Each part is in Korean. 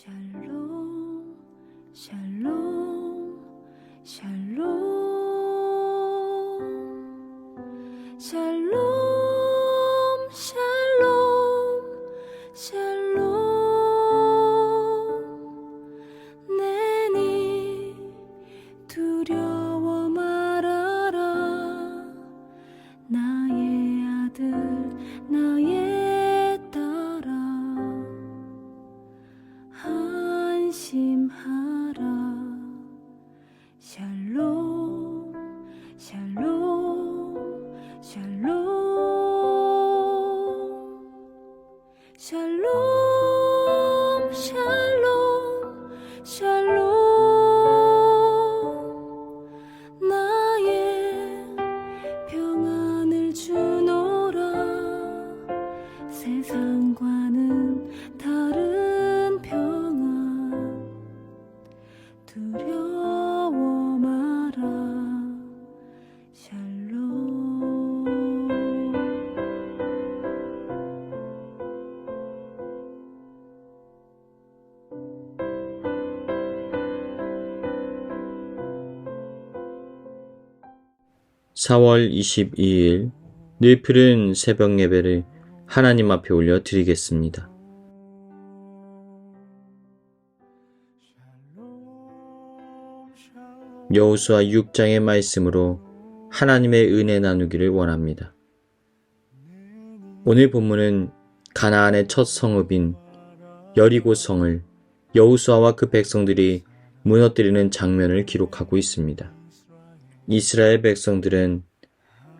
샬롬, 샬롬, 샬롬, 샬롬, 샬롬, 샬롬. 내니 두려워 말아라. 나의 아들, 나의 딸아. 안심하라. 샬롬, 샬롬, 샬롬, 샬롬, 샬롬, 샬롬. 나의 평안을 주노라. 세상과는 다른 평안. 두려워 마라. 샬롬. (4월 22일) 늘 푸른 새벽 예배를 하나님 앞에 올려 드리겠습니다. 여호수아 6장의 말씀으로 하나님의 은혜 나누기를 원합니다. 오늘 본문은 가나안의 첫 성읍인 여리고 성을 여호수아와 그 백성들이 무너뜨리는 장면을 기록하고 있습니다. 이스라엘 백성들은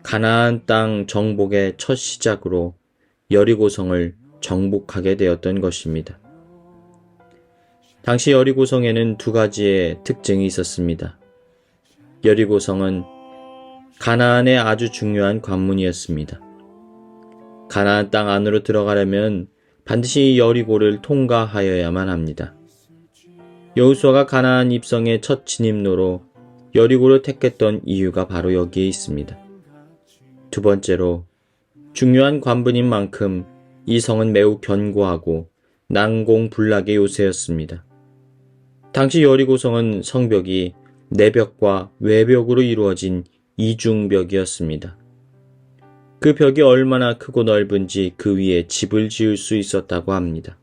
가나안 땅 정복의 첫 시작으로 여리고 성을 정복하게 되었던 것입니다. 당시 여리고 성에는 두 가지의 특징이 있었습니다. 여리고 성은 가나안의 아주 중요한 관문이었습니다. 가나안 땅 안으로 들어가려면 반드시 여리고를 통과하여야만 합니다. 여호수아가 가나안 입성의 첫 진입로로 여리고를 택했던 이유가 바로 여기에 있습니다. 두 번째로, 중요한 관문인 만큼 이 성은 매우 견고하고 난공불락의 요새였습니다. 당시 여리고성은 성벽이 내벽과 외벽으로 이루어진 이중벽이었습니다. 그 벽이 얼마나 크고 넓은지 그 위에 집을 지을 수 있었다고 합니다.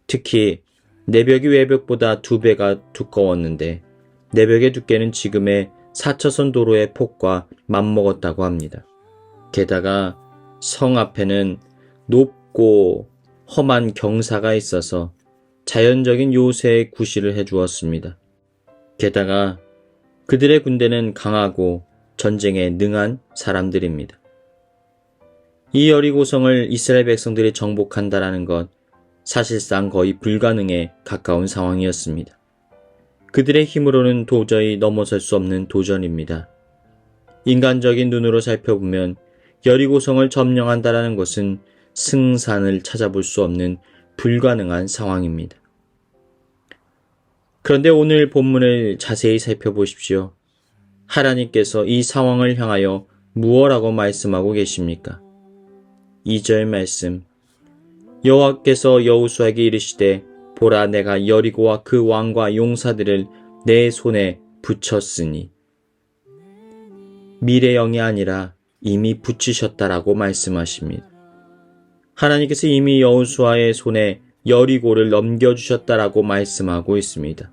특히 내벽이 외벽보다 2배가 두꺼웠는데 내벽의 두께는 지금의 4차선 도로의 폭과 맞먹었다고 합니다. 게다가 성 앞에는 높고 험한 경사가 있어서 자연적인 요새에 구실을 해주었습니다. 게다가 그들의 군대는 강하고 전쟁에 능한 사람들입니다. 이 여리고성을 이스라엘 백성들이 정복한다라는 것, 사실상 거의 불가능에 가까운 상황이었습니다. 그들의 힘으로는 도저히 넘어설 수 없는 도전입니다. 인간적인 눈으로 살펴보면 여리고성을 점령한다라는 것은 승산을 찾아볼 수 없는 불가능한 상황입니다. 그런데 오늘 본문을 자세히 살펴보십시오. 하나님께서 이 상황을 향하여 무엇라고 말씀하고 계십니까? 2절 말씀, 여호와께서 여호수아에게 이르시되 보라, 내가 여리고와 그 왕과 용사들을 내 손에 붙였으니. 미래형이 아니라 이미 붙이셨다라고 말씀하십니다. 하나님께서 이미 여호수아의 손에 여리고를 넘겨주셨다라고 말씀하고 있습니다.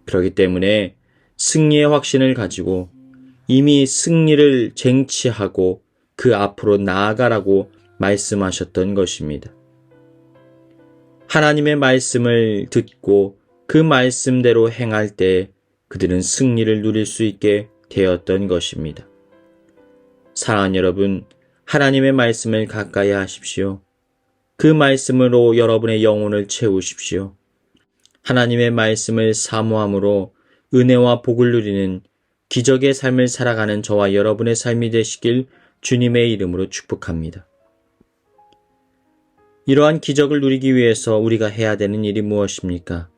그렇기 때문에 승리의 확신을 가지고 이미 승리를 쟁취하고 그 앞으로 나아가라고 말씀하셨던 것입니다. 하나님의 말씀을 듣고 그 말씀대로 행할 때 그들은 승리를 누릴 수 있게 되었던 것입니다. 사랑하는 여러분, 하나님의 말씀을 가까이 하십시오. 그 말씀으로 여러분의 영혼을 채우십시오. 하나님의 말씀을 사모함으로 은혜와 복을 누리는 기적의 삶을 살아가는 저와 여러분의 삶이 되시길 주님의 이름으로 축복합니다. 이러한 기적을 누리기 위해서 우리가 해야 되는 일이 무엇입니까?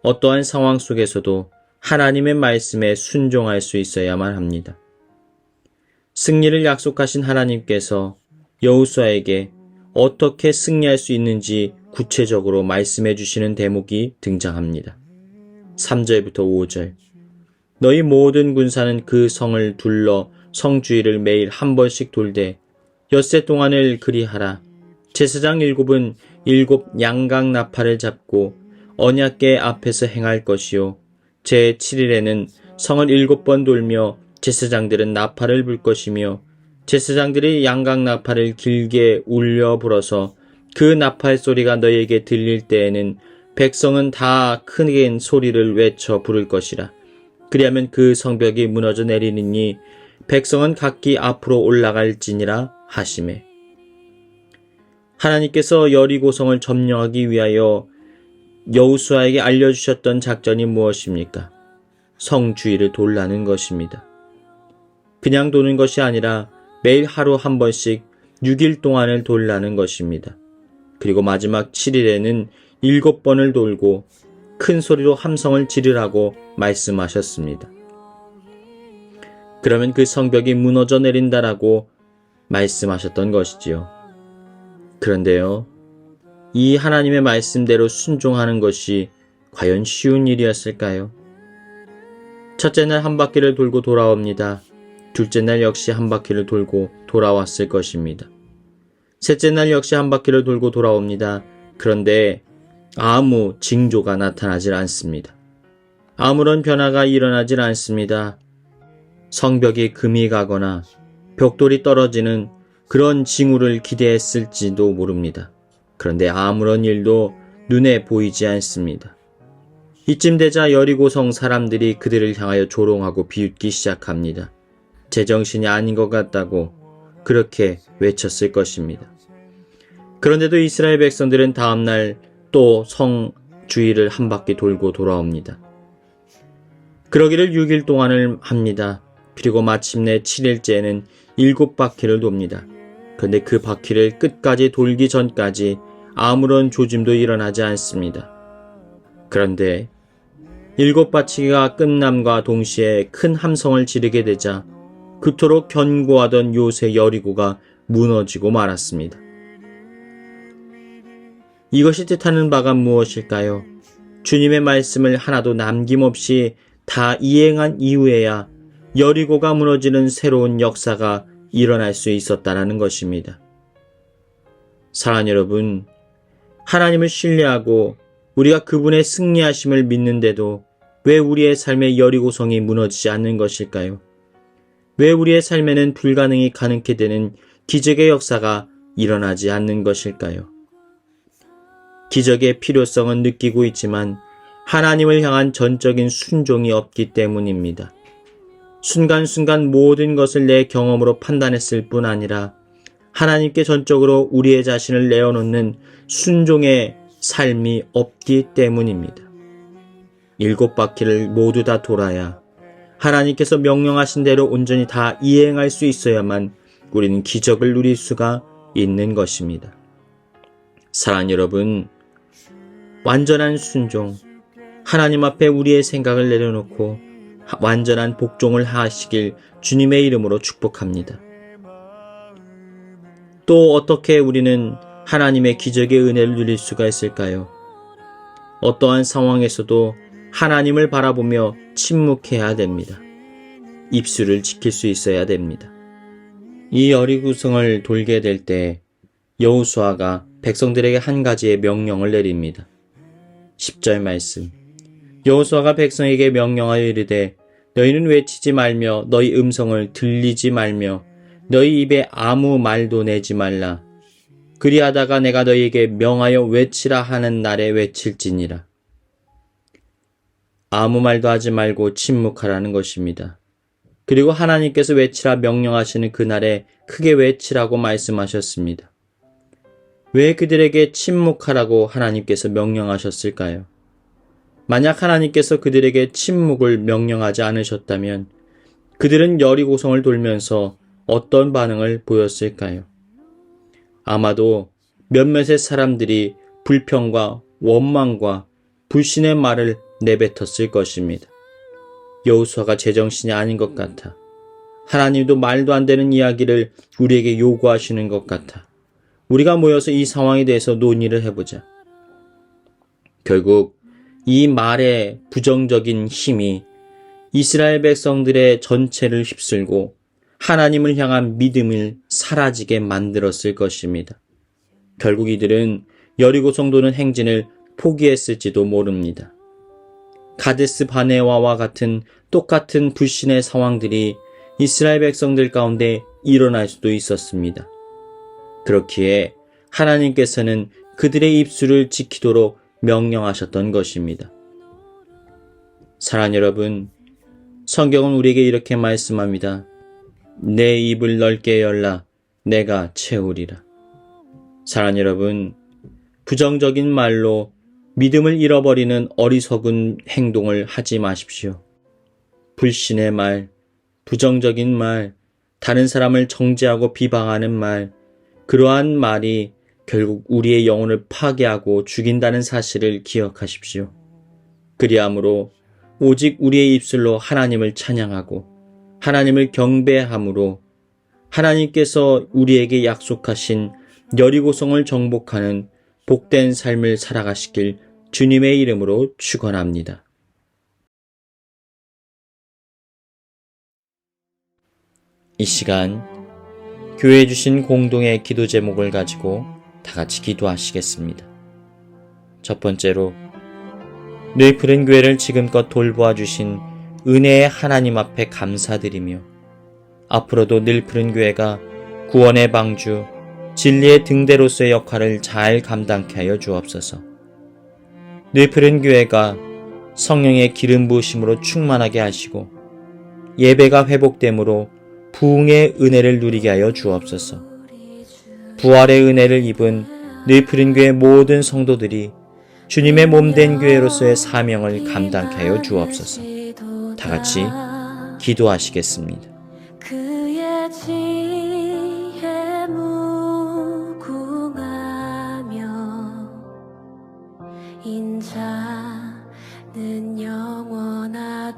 어떠한 상황 속에서도 하나님의 말씀에 순종할 수 있어야만 합니다. 승리를 약속하신 하나님께서 여호수아에게 어떻게 승리할 수 있는지 구체적으로 말씀해 주시는 대목이 등장합니다. 3절부터 5절. 너희 모든 군사는 그 성을 둘러 성 주위를 매일 한 번씩 돌되 엿새 동안을 그리하라. 제사장 7은 7 양각 나팔을 잡고 언약궤 앞에서 행할 것이요. 제 7일에는 성을 7번 돌며 제사장들은 나팔을 불 것이며 제사장들이 양각 나팔을 길게 울려 불어서 그 나팔 소리가 너희에게 들릴 때에는 백성은 다 크게 소리를 외쳐 부를 것이라. 그리하면 그 성벽이 무너져 내리느니 백성은 각기 앞으로 올라갈지니라 하시매. 하나님께서 여리고성을 점령하기 위하여 여호수아에게 알려주셨던 작전이 무엇입니까? 성 주위를 돌라는 것입니다. 그냥 도는 것이 아니라 매일 하루 한 번씩 6일 동안을 돌라는 것입니다. 그리고 마지막 7일에는 7번을 돌고 큰 소리로 함성을 지르라고 말씀하셨습니다. 그러면 그 성벽이 무너져 내린다라고 말씀하셨던 것이지요. 그런데요, 이 하나님의 말씀대로 순종하는 것이 과연 쉬운 일이었을까요? 첫째 날 한 바퀴를 돌고 돌아옵니다. 둘째 날 역시 한 바퀴를 돌고 돌아왔을 것입니다. 셋째 날 역시 한 바퀴를 돌고 돌아옵니다. 그런데 아무 징조가 나타나질 않습니다. 아무런 변화가 일어나질 않습니다. 성벽이 금이 가거나 벽돌이 떨어지는 그런 징후를 기대했을지도 모릅니다. 그런데 아무런 일도 눈에 보이지 않습니다. 이쯤 되자 여리고성 사람들이 그들을 향하여 조롱하고 비웃기 시작합니다. 제정신이 아닌 것 같다고 그렇게 외쳤을 것입니다. 그런데도 이스라엘 백성들은 다음날 또 성 주위를 한 바퀴 돌고 돌아옵니다. 그러기를 6일 동안을 합니다. 그리고 마침내 7일째에는 7바퀴를 돕니다. 그런데 그 바퀴를 끝까지 돌기 전까지 아무런 조짐도 일어나지 않습니다. 그런데 7바퀴가 끝남과 동시에 큰 함성을 지르게 되자 그토록 견고하던 요새 여리고가 무너지고 말았습니다. 이것이 뜻하는 바가 무엇일까요? 주님의 말씀을 하나도 남김없이 다 이행한 이후에야 여리고가 무너지는 새로운 역사가 일어날 수 있었다는 것입니다. 사랑하는 여러분, 하나님을 신뢰하고 우리가 그분의 승리하심을 믿는데도 왜 우리의 삶의 여리고성이 무너지지 않는 것일까요? 왜 우리의 삶에는 불가능이 가능케 되는 기적의 역사가 일어나지 않는 것일까요? 기적의 필요성은 느끼고 있지만 하나님을 향한 전적인 순종이 없기 때문입니다. 순간순간 모든 것을 내 경험으로 판단했을 뿐 아니라 하나님께 전적으로 우리의 자신을 내어놓는 순종의 삶이 없기 때문입니다. 7바퀴를 모두 다 돌아야 하나님께서 명령하신 대로 온전히 다 이행할 수 있어야만 우리는 기적을 누릴 수가 있는 것입니다. 사랑하는 여러분, 완전한 순종, 하나님 앞에 우리의 생각을 내려놓고 완전한 복종을 하시길 주님의 이름으로 축복합니다. 또 어떻게 우리는 하나님의 기적의 은혜를 누릴 수가 있을까요? 어떠한 상황에서도 하나님을 바라보며 침묵해야 됩니다. 입술을 지킬 수 있어야 됩니다. 이 여리고성을 돌게 될 때 여호수아가 백성들에게 한 가지의 명령을 내립니다. 10절 말씀. 여호수아가 백성에게 명령하여 이르되 너희는 외치지 말며 너희 음성을 들리지 말며 너희 입에 아무 말도 내지 말라. 그리하다가 내가 너희에게 명하여 외치라 하는 날에 외칠지니라. 아무 말도 하지 말고 침묵하라는 것입니다. 그리고 하나님께서 외치라 명령하시는 그날에 크게 외치라고 말씀하셨습니다. 왜 그들에게 침묵하라고 하나님께서 명령하셨을까요? 만약 하나님께서 그들에게 침묵을 명령하지 않으셨다면 그들은 여리고성을 돌면서 어떤 반응을 보였을까요? 아마도 몇몇의 사람들이 불평과 원망과 불신의 말을 내뱉었을 것입니다. 여호수아가 제정신이 아닌 것 같아. 하나님도 말도 안 되는 이야기를 우리에게 요구하시는 것 같아. 우리가 모여서 이 상황에 대해서 논의를 해보자. 결국 이 말의 부정적인 힘이 이스라엘 백성들의 전체를 휩쓸고 하나님을 향한 믿음을 사라지게 만들었을 것입니다. 결국 이들은 여리고 성도는 행진을 포기했을지도 모릅니다. 가데스 바네와와 같은 똑같은 불신의 상황들이 이스라엘 백성들 가운데 일어날 수도 있었습니다. 그렇기에 하나님께서는 그들의 입술을 지키도록 명령하셨던 것입니다. 사랑하는 여러분, 성경은 우리에게 이렇게 말씀합니다. 내 입을 넓게 열라 내가 채우리라. 사랑하는 여러분, 부정적인 말로 믿음을 잃어버리는 어리석은 행동을 하지 마십시오. 불신의 말, 부정적인 말, 다른 사람을 정죄하고 비방하는 말, 그러한 말이 결국 우리의 영혼을 파괴하고 죽인다는 사실을 기억하십시오. 그리함으로 오직 우리의 입술로 하나님을 찬양하고 하나님을 경배함으로 하나님께서 우리에게 약속하신 여리고성을 정복하는 복된 삶을 살아가시길 주님의 이름으로 축원합니다. 이 시간 교회에 주신 공동의 기도 제목을 가지고 다 같이 기도하시겠습니다. 첫 번째로 늘 푸른 교회를 지금껏 돌보아 주신 은혜의 하나님 앞에 감사드리며 앞으로도 늘 푸른 교회가 구원의 방주, 진리의 등대로서의 역할을 잘 감당케 하여 주옵소서. 늘 푸른 교회가 성령의 기름 부으심으로 충만하게 하시고 예배가 회복됨으로 부흥의 은혜를 누리게 하여 주옵소서. 부활의 은혜를 입은 늘 푸른 교회 모든 성도들이 주님의 몸된 교회로서의 사명을 감당케 하여 주옵소서. 다 같이 기도하시겠습니다. 그의 지혜 무궁하며 인자는 영원하도다.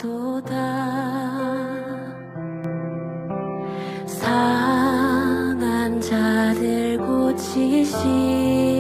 상한 자들 고치시